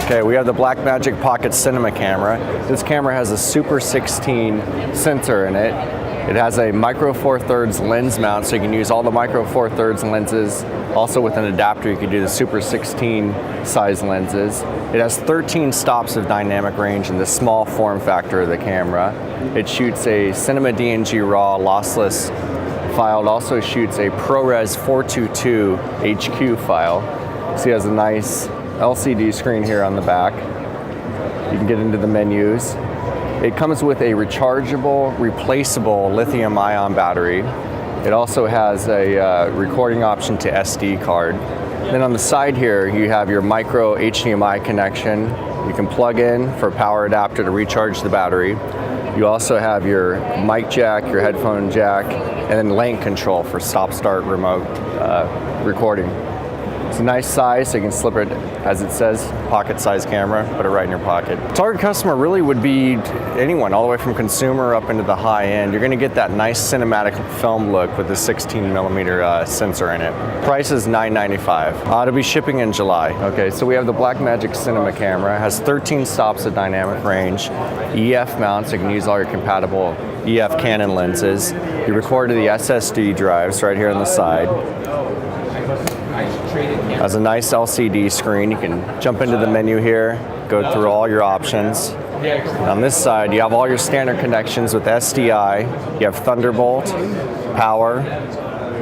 Okay, we have the Blackmagic Pocket Cinema camera. This camera has a Super 16 sensor in it. It has a micro four thirds lens mount, so you can use all the micro four thirds lenses. Also with an adapter, you can do the Super 16 size lenses. It has 13 stops of dynamic range in the small form factor of the camera. It shoots a Cinema DNG RAW lossless file. It also shoots a ProRes 422 HQ file. So it has a nice LCD screen here on the back. You can get into the menus. It comes with a rechargeable, replaceable lithium-ion battery. It also has a recording option to SD card. Then on the side here, you have your micro HDMI connection. You can plug in for a power adapter to recharge the battery. You also have your mic jack, your headphone jack, and then lane control for stop-start remote recording. It's a nice size, so you can slip it, as it says, pocket-sized camera, put it right in your pocket. Target customer really would be anyone, all the way from consumer up into the high end. You're gonna get that nice cinematic film look with the 16mm sensor in it. Price is $995. It'll be shipping in July. Okay, so we have the Blackmagic Cinema camera. It has 13 stops of dynamic range, EF mount, so you can use all your compatible EF CANON lenses. You record to the SSD drives right here on the side. Has a nice LCD screen. You can jump into the menu here, go through all your options. On this side, you have all your standard connections with SDI. You have Thunderbolt, power.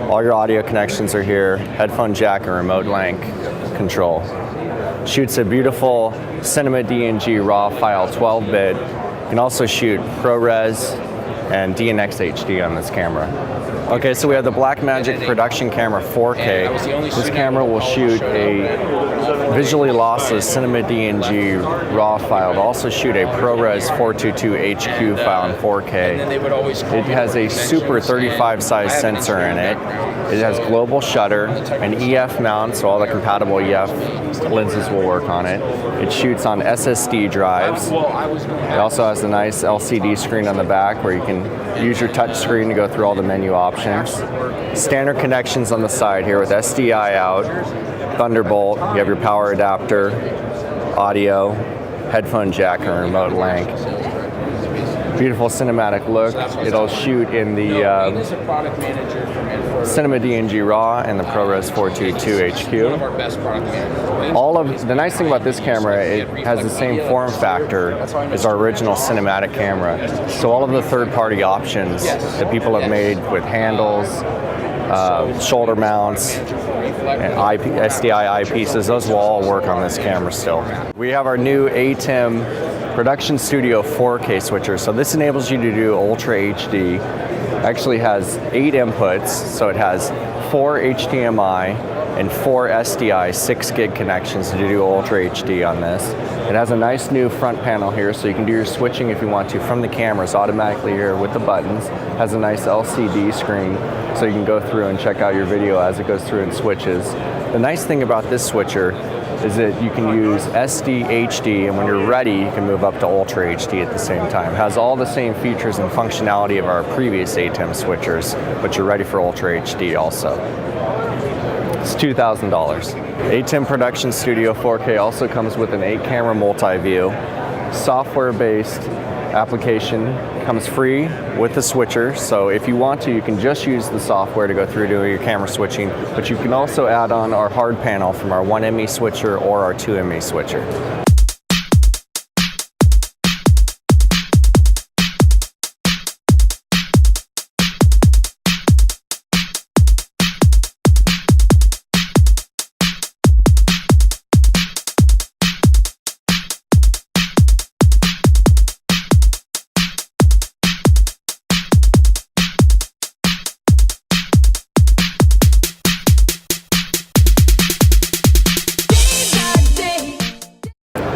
All your audio connections are here. Headphone jack and remote link control. Shoots a beautiful Cinema DNG RAW file 12-bit. You can also shoot ProRes and DNX HD on this camera. Okay, so we have the Blackmagic production camera 4K. This camera will shoot a visually lossless Cinema DNG RAW file. It'll also shoot a ProRes 422 HQ file in 4K. It has a Super 35 size sensor in it. It has global shutter, an EF mount, so all the compatible EF lenses will work on it. It shoots on SSD drives. It also has a nice LCD screen on the back where you can use your touch screen to go through all the menu options. Standard connections on the side here with SDI out, Thunderbolt, you have your power adapter, audio, headphone jack, and remote link. Beautiful cinematic look. It'll shoot in the Cinema DNG RAW and the ProRes 422 HQ. The nice thing about this camera, it has the same form factor as our original cinematic camera. So all of the third-party options that people have made with handles, shoulder mounts, and SDI eyepieces, those will all work on this camera still. We have our new ATEM Production Studio 4K switcher. So this enables you to do Ultra HD. Actually has 8 inputs, so it has 4 HDMI and 4 SDI 6 gig connections to do Ultra HD on this. It has a nice new front panel here, so you can do your switching if you want to from the cameras automatically here with the buttons. It has a nice LCD screen, so you can go through and check out your video as it goes through and switches. The nice thing about this switcher is that you can use SD, HD, and when you're ready, you can move up to Ultra HD at the same time. It has all the same features and functionality of our previous ATEM switchers, but you're ready for Ultra HD also. It's $2,000. ATEM Production Studio 4K also comes with an 8-camera multi-view, software-based application. Comes free with the switcher, so if you want to, you can just use the software to go through doing your camera switching, but you can also add on our hard panel from our 1ME switcher or our 2ME switcher.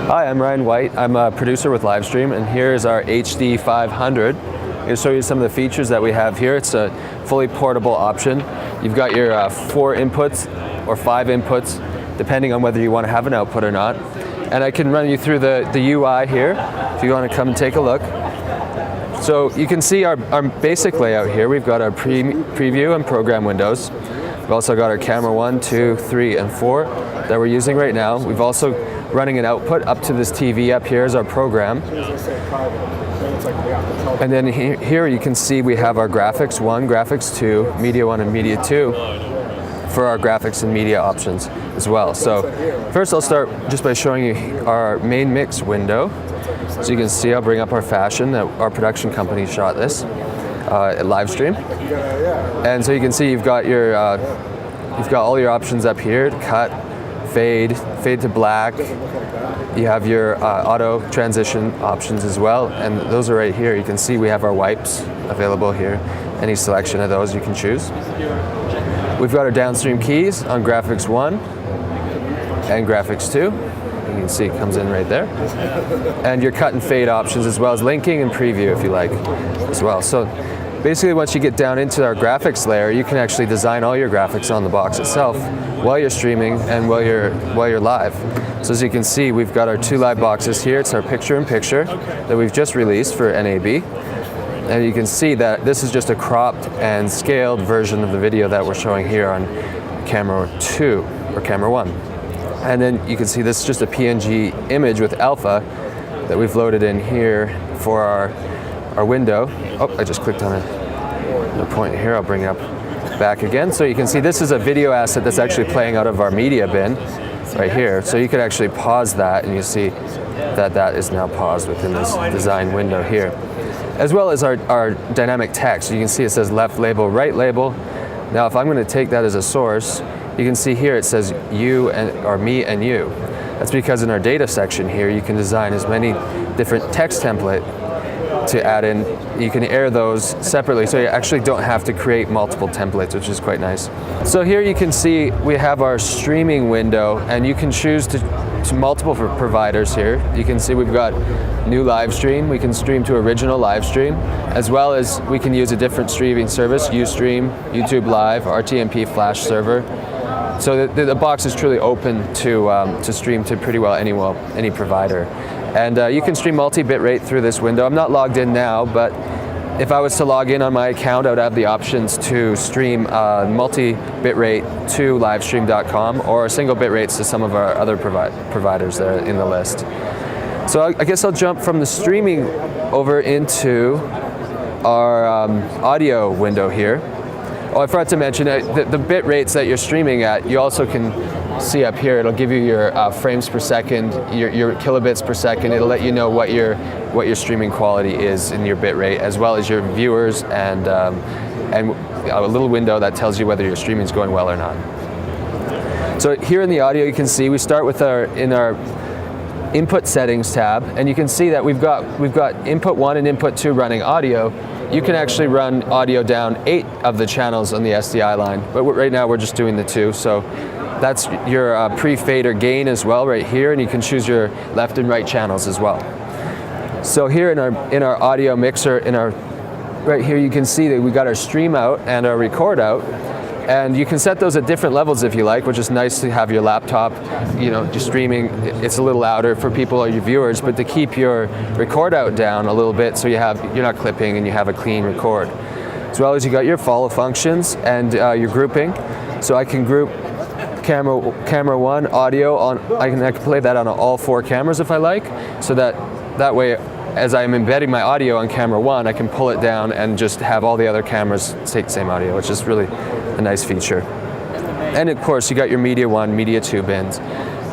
Hi, I'm Ryan White. I'm a producer with Livestream, and here is our HD 500. I'm going to show you some of the features that we have here. It's a fully portable option. You've got your 4 inputs or 5 inputs, depending on whether you want to have an output or not. And I can run you through the UI here, if you want to come and take a look. So you can see our basic layout here. We've got our preview and program windows. We've also got our camera 1, 2, 3, and 4 that we're using right now. We've also running an output up to this TV up here is our program. And then here you can see we have our graphics 1, graphics 2, media 1 and media 2 for our graphics and media options as well. So first I'll start just by showing you our main mix window. So you can see I'll bring up our fashion, our production company shot this live stream. And so you can see you've got all your options up here: cut, fade to black. You have your auto transition options as well, and those are right here. You can see we have our wipes available here. Any selection of those you can choose. We've got our downstream keys on graphics 1 and graphics 2. You can see it comes in right there. And your cut and fade options, as well as linking and preview if you like as well. So basically, once you get down into our graphics layer, you can actually design all your graphics on the box itself while you're streaming and while you're live. So as you can see, we've got our 2 live boxes here. It's our picture-in-picture that we've just released for NAB. And you can see that this is just a cropped and scaled version of the video that we're showing here on camera 2 or camera 1. And then you can see this is just a PNG image with alpha that we've loaded in here for our window. Oh, I just clicked on a point here. I'll bring it up back again. So you can see this is a video asset that's actually playing out of our media bin right here. So you could actually pause that, and you see that that is now paused within this design window here. As well as our dynamic text. You can see it says left label, right label. Now if I'm going to take that as a source, you can see here it says you or me and you. That's because in our data section here, you can design as many different text template to add in. You can air those separately, so you actually don't have to create multiple templates, which is quite nice. So here you can see we have our streaming window, and you can choose to multiple providers here. You can see we've got new live stream. We can stream to original live stream, as well as we can use a different streaming service, Ustream, YouTube Live, RTMP Flash server. So the box is truly open to stream to pretty well any provider. And you can stream multi-bit rate through this window. I'm not logged in now, but if I was to log in on my account, I would have the options to stream multi-bit rate to livestream.com or single bit rates to some of our other providers there in the list. So I guess I'll jump from the streaming over into our audio window here. Oh, I forgot to mention the bit rates that you're streaming at, you also can see up here. It'll give you your frames per second, your kilobits per second. It'll let you know what your streaming quality is in your bit rate, as well as your viewers, and a little window that tells you whether your streaming is going well or not. So here in the audio, you can see we start with our input settings tab, and you can see that we've got input 1 and input 2 running audio. You can actually run audio down 8 of the channels on the SDI line, but right now we're just doing the 2. So that's your pre-fader gain as well right here, and you can choose your left and right channels as well. So here in our audio mixer, right here you can see that we got our stream out and our record out, and you can set those at different levels if you like, which is nice to have your laptop, just streaming. It's a little louder for people or your viewers, but to keep your record out down a little bit so you're not clipping and you have a clean record. As well as you got your follow functions and your grouping. So I can group camera 1 audio on, I can play that on all 4 cameras if I like, so that way as I'm embedding my audio on camera 1, I can pull it down and just have all the other cameras take the same audio, which is really a nice feature. And of course, you got your Media 1, Media 2 bins.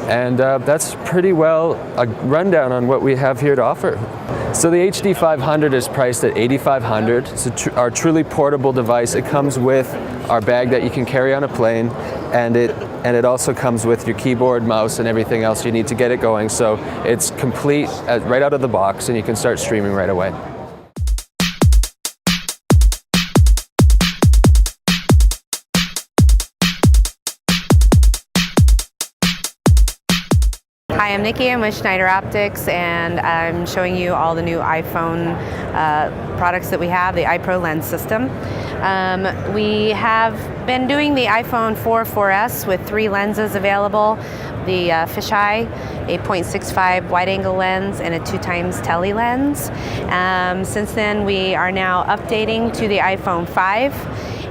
And that's pretty well a rundown on what we have here to offer. So the HD500 is priced at $8,500. It's our truly portable device. It comes with our bag that you can carry on a plane, and it also comes with your keyboard, mouse, and everything else you need to get it going. So it's complete right out of the box, and you can start streaming right away. Hi, I'm Nikki. I'm with Schneider Optics, and I'm showing you all the new iPhone products that we have, the iPro Lens system. We have been doing the iPhone 4, 4S with 3 lenses available, the fisheye, a 0.65 wide-angle lens, and a 2x tele lens. Since then, we are now updating to the iPhone 5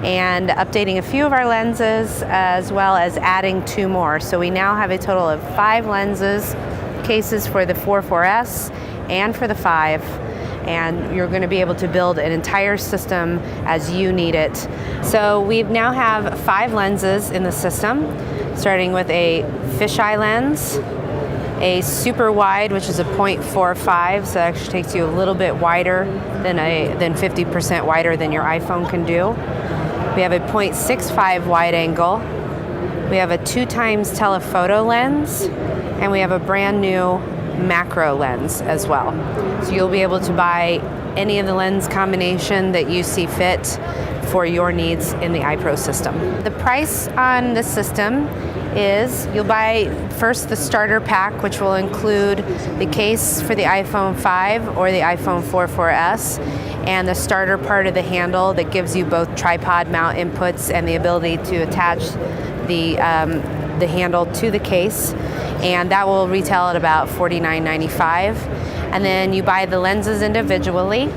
and updating a few of our lenses, as well as adding 2 more. So we now have a total of 5 lenses cases for the 4.4S and for the 5, and you're going to be able to build an entire system as you need it. So we now have 5 lenses in the system, starting with a fisheye lens, a super wide, which is a 0.45, so that actually takes you a little bit wider than 50% wider than your iPhone can do. We have a 0.65 wide angle. We have a 2x telephoto lens, and we have a brand new macro lens as well. So you'll be able to buy any of the lens combination that you see fit for your needs in the iPro system. The price on the system is, you'll buy first the starter pack, which will include the case for the iPhone 5 or the iPhone 4.4S, and the starter part of the handle that gives you both tripod mount inputs and the ability to attach the handle to the case, and that will retail at about $49.95. And then you buy the lenses individually,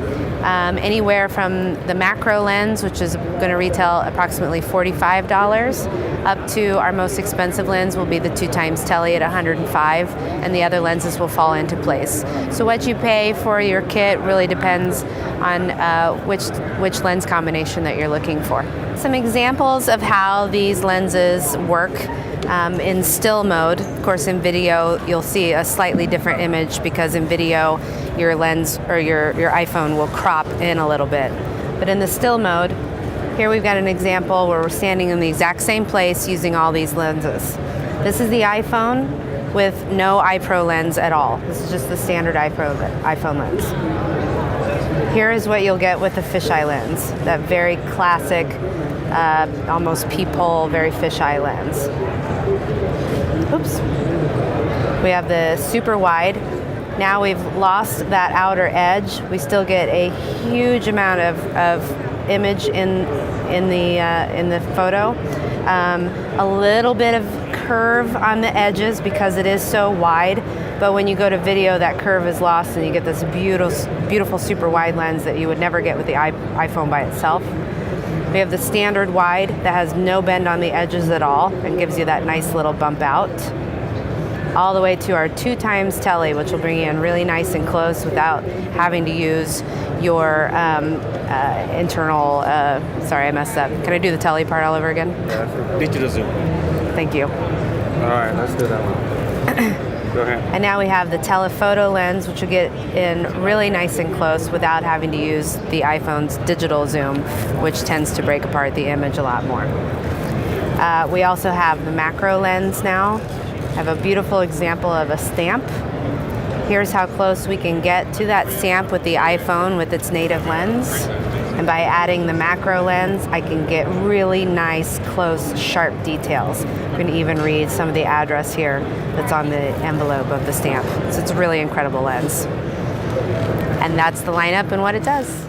anywhere from the macro lens, which is going to retail approximately $45, up to our most expensive lens will be the 2x tele at $105, and the other lenses will fall into place. So what you pay for your kit really depends on which lens combination that you're looking for. Some examples of how these lenses work in still mode. Of course, in video you'll see a slightly different image because in video your lens or your iPhone will crop in a little bit. But in the still mode, here we've got an example where we're standing in the exact same place using all these lenses. This is the iPhone with no iPro lens at all. This is just the standard iPhone lens. Here is what you'll get with the fisheye lens, that very classic, almost peephole, very fisheye lens. Oops. We have the super wide. Now we've lost that outer edge. We still get a huge amount of image in the photo. A little bit of curve on the edges because it is so wide, but when you go to video, that curve is lost and you get this beautiful super wide lens that you would never get with the iPhone by itself. We have the standard wide that has no bend on the edges at all and gives you that nice little bump out, all the way to our 2x tele, which will bring you in really nice and close without having to use your internal, sorry I messed up. Can I do the tele part all over again? Yeah, digital zoom. Thank you. All right, let's do that one. Go ahead. And now we have the telephoto lens, which will get in really nice and close without having to use the iPhone's digital zoom, which tends to break apart the image a lot more. We also have the macro lens now. I have a beautiful example of a stamp. Here's how close we can get to that stamp with the iPhone with its native lens. And by adding the macro lens, I can get really nice, close, sharp details. You can even read some of the address here that's on the envelope of the stamp. So it's a really incredible lens. And that's the lineup and what it does.